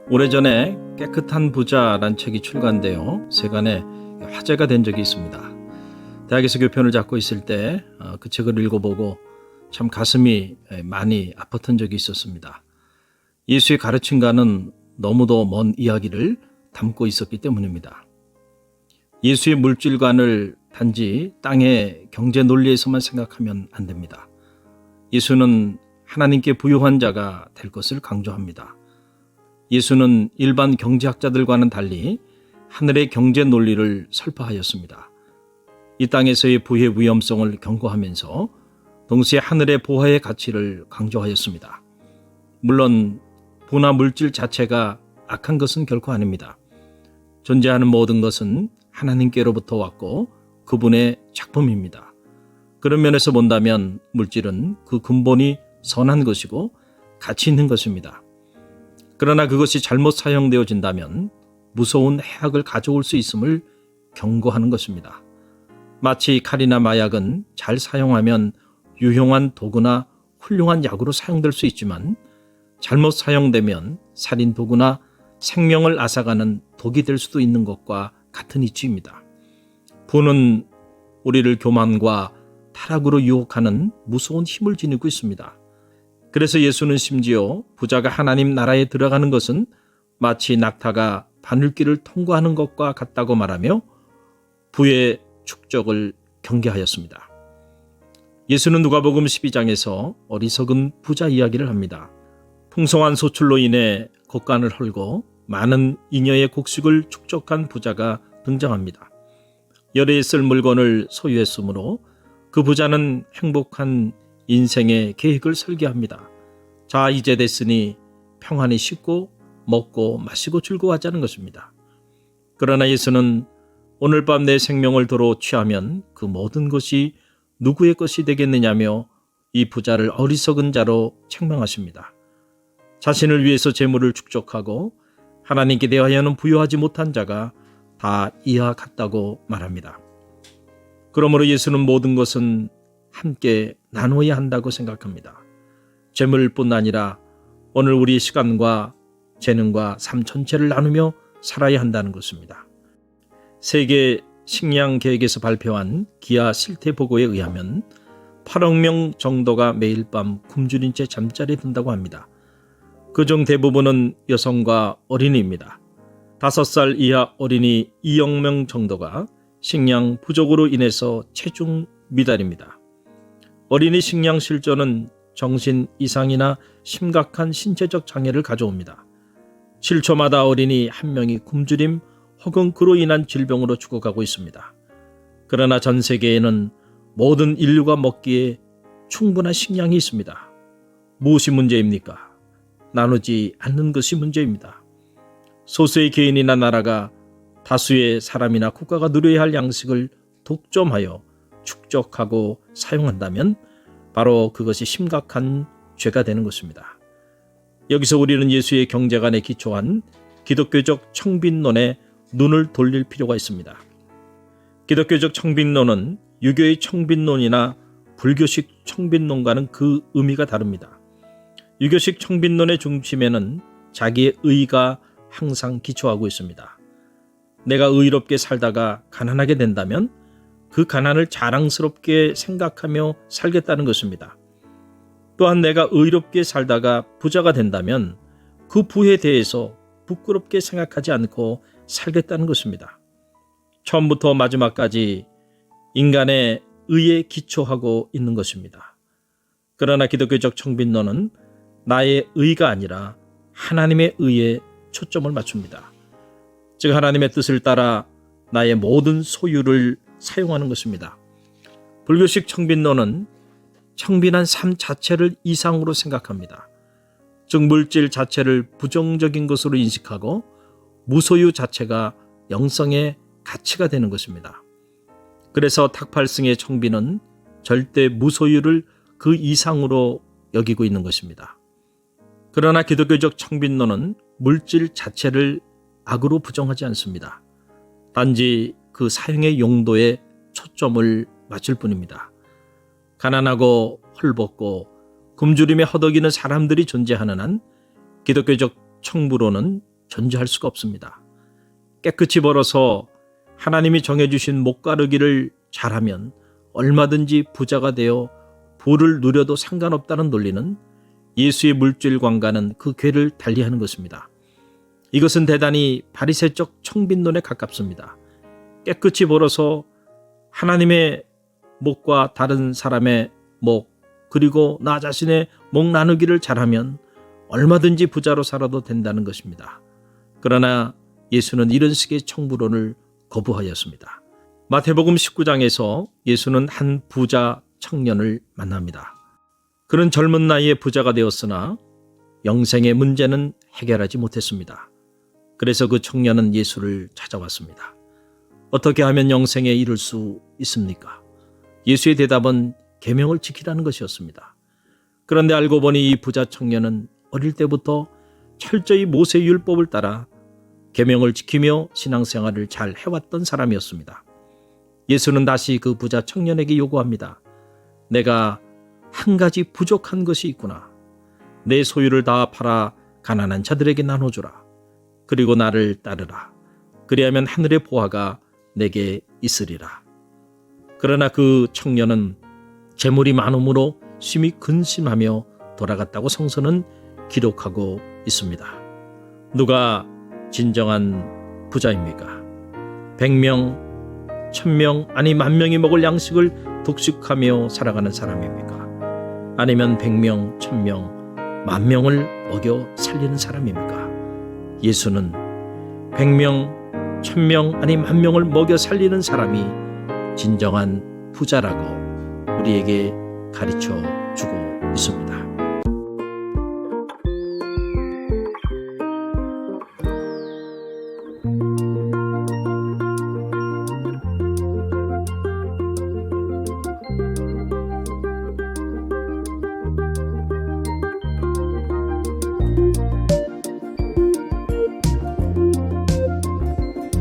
오래전에 깨끗한 부자란 책이 출간되어 세간에 화제가 된 적이 있습니다. 대학에서 교편을 잡고 있을 때 그 책을 읽어보고 참 가슴이 많이 아팠던 적이 있었습니다. 예수의 가르침과는 너무도 먼 이야기를 담고 있었기 때문입니다. 예수의 물질관을 단지 땅의 경제 논리에서만 생각하면 안 됩니다. 예수는 하나님께 부유한 자가 될 것을 강조합니다. 예수는 일반 경제학자들과는 달리 하늘의 경제 논리를 설파하였습니다. 이 땅에서의 부의 위험성을 경고하면서 동시에 하늘의 보화의 가치를 강조하였습니다. 물론 부나 물질 자체가 악한 것은 결코 아닙니다. 존재하는 모든 것은 하나님께로부터 왔고 그분의 작품입니다. 그런 면에서 본다면 물질은 그 근본이 선한 것이고 가치 있는 것입니다. 그러나 그것이 잘못 사용되어진다면 무서운 해악을 가져올 수 있음을 경고하는 것입니다. 마치 칼이나 마약은 잘 사용하면 유용한 도구나 훌륭한 약으로 사용될 수 있지만 잘못 사용되면 살인 도구나 생명을 앗아가는 독이 될 수도 있는 것과 같은 이치입니다. 부는 우리를 교만과 타락으로 유혹하는 무서운 힘을 지니고 있습니다. 그래서 예수는 심지어 부자가 하나님 나라에 들어가는 것은 마치 낙타가 바늘길을 통과하는 것과 같다고 말하며 부의 축적을 경계하였습니다. 예수는 누가복음 12장에서 어리석은 부자 이야기를 합니다. 풍성한 소출로 인해 곡간을 헐고 많은 잉여의 곡식을 축적한 부자가 등장합니다. 열에 쓸 물건을 소유했으므로 그 부자는 행복한 인생의 계획을 설계합니다. 자, 이제 됐으니 평안히 씻고 먹고 마시고 즐거워하자는 것입니다. 그러나 예수는 오늘 밤 내 생명을 도로 취하면 그 모든 것이 누구의 것이 되겠느냐며 이 부자를 어리석은 자로 책망하십니다. 자신을 위해서 재물을 축적하고 하나님께 대하여는 부여하지 못한 자가 다 이와 같다고 말합니다. 그러므로 예수는 모든 것은 함께 나누어야 한다고 생각합니다. 재물뿐 아니라 오늘 우리의 시간과 재능과 삶 전체를 나누며 살아야 한다는 것입니다. 세계 식량 계획에서 발표한 기아 실태 보고에 의하면 8억 명 정도가 매일 밤 굶주린 채 잠자리에 든다고 합니다. 그중 대부분은 여성과 어린이입니다. 5살 이하 어린이 2억 명 정도가 식량 부족으로 인해서 체중 미달입니다. 어린이 식량 실조는 정신 이상이나 심각한 신체적 장애를 가져옵니다. 7초마다 어린이 1명이 굶주림 혹은 그로 인한 질병으로 죽어가고 있습니다. 그러나 전 세계에는 모든 인류가 먹기에 충분한 식량이 있습니다. 무엇이 문제입니까? 나누지 않는 것이 문제입니다. 소수의 개인이나 나라가 다수의 사람이나 국가가 누려야 할 양식을 독점하여 축적하고 사용한다면 바로 그것이 심각한 죄가 되는 것입니다. 여기서 우리는 예수의 경제관에 기초한 기독교적 청빈론에 눈을 돌릴 필요가 있습니다. 기독교적 청빈론은 유교의 청빈론이나 불교식 청빈론과는 그 의미가 다릅니다. 유교식 청빈론의 중심에는 자기의 의가 항상 기초하고 있습니다. 내가 의롭게 살다가 가난하게 된다면 그 가난을 자랑스럽게 생각하며 살겠다는 것입니다. 또한 내가 의롭게 살다가 부자가 된다면 그 부에 대해서 부끄럽게 생각하지 않고 살겠다는 것입니다. 처음부터 마지막까지 인간의 의에 기초하고 있는 것입니다. 그러나 기독교적 청빈론은 나의 의가 아니라 하나님의 의에 초점을 맞춥니다. 즉 하나님의 뜻을 따라 나의 모든 소유를 사용하는 것입니다. 불교식 청빈론은 청빈한 삶 자체를 이상으로 생각합니다. 즉 물질 자체를 부정적인 것으로 인식하고 무소유 자체가 영성의 가치가 되는 것입니다. 그래서 탁팔승의 청빈은 절대 무소유를 그 이상으로 여기고 있는 것입니다. 그러나 기독교적 청빈론은 물질 자체를 악으로 부정하지 않습니다. 단지 그 사용의 용도에 초점을 맞출 뿐입니다. 가난하고 헐벗고 굶주림에 허덕이는 사람들이 존재하는 한 기독교적 청부로는 존재할 수가 없습니다. 깨끗이 벌어서 하나님이 정해주신 목가르기를 잘하면 얼마든지 부자가 되어 부를 누려도 상관없다는 논리는 예수의 물질관과는 그 궤를 달리하는 것입니다. 이것은 대단히 바리새적 청빈론에 가깝습니다. 깨끗이 벌어서 하나님의 목과 다른 사람의 목, 그리고 나 자신의 목 나누기를 잘하면 얼마든지 부자로 살아도 된다는 것입니다. 그러나 예수는 이런 식의 청부론을 거부하였습니다. 마태복음 19장에서 예수는 한 부자 청년을 만납니다. 그는 젊은 나이에 부자가 되었으나 영생의 문제는 해결하지 못했습니다. 그래서 그 청년은 예수를 찾아왔습니다. 어떻게 하면 영생에 이를 수 있습니까? 예수의 대답은 계명을 지키라는 것이었습니다. 그런데 알고 보니 이 부자 청년은 어릴 때부터 철저히 모세 율법을 따라 계명을 지키며 신앙생활을 잘 해왔던 사람이었습니다. 예수는 다시 그 부자 청년에게 요구합니다. 내가 한 가지 부족한 것이 있구나. 내 소유를 다 팔아 가난한 자들에게 나눠주라. 그리고 나를 따르라. 그리하면 하늘의 보화가 내게 있으리라. 그러나 그 청년은 재물이 많음으로 심히 근심하며 돌아갔다고 성서는 기록하고 있습니다. 누가 진정한 부자입니까? 100명, 1000명, 아니 10,000명이 먹을 양식을 독식하며 살아가는 사람입니까? 아니면 100명, 1000명, 10,000명을 먹여 살리는 사람입니까? 예수는 100명, 1000명, 아니 10,000명을 먹여 살리는 사람이 진정한 부자라고 우리에게 가르쳐 주고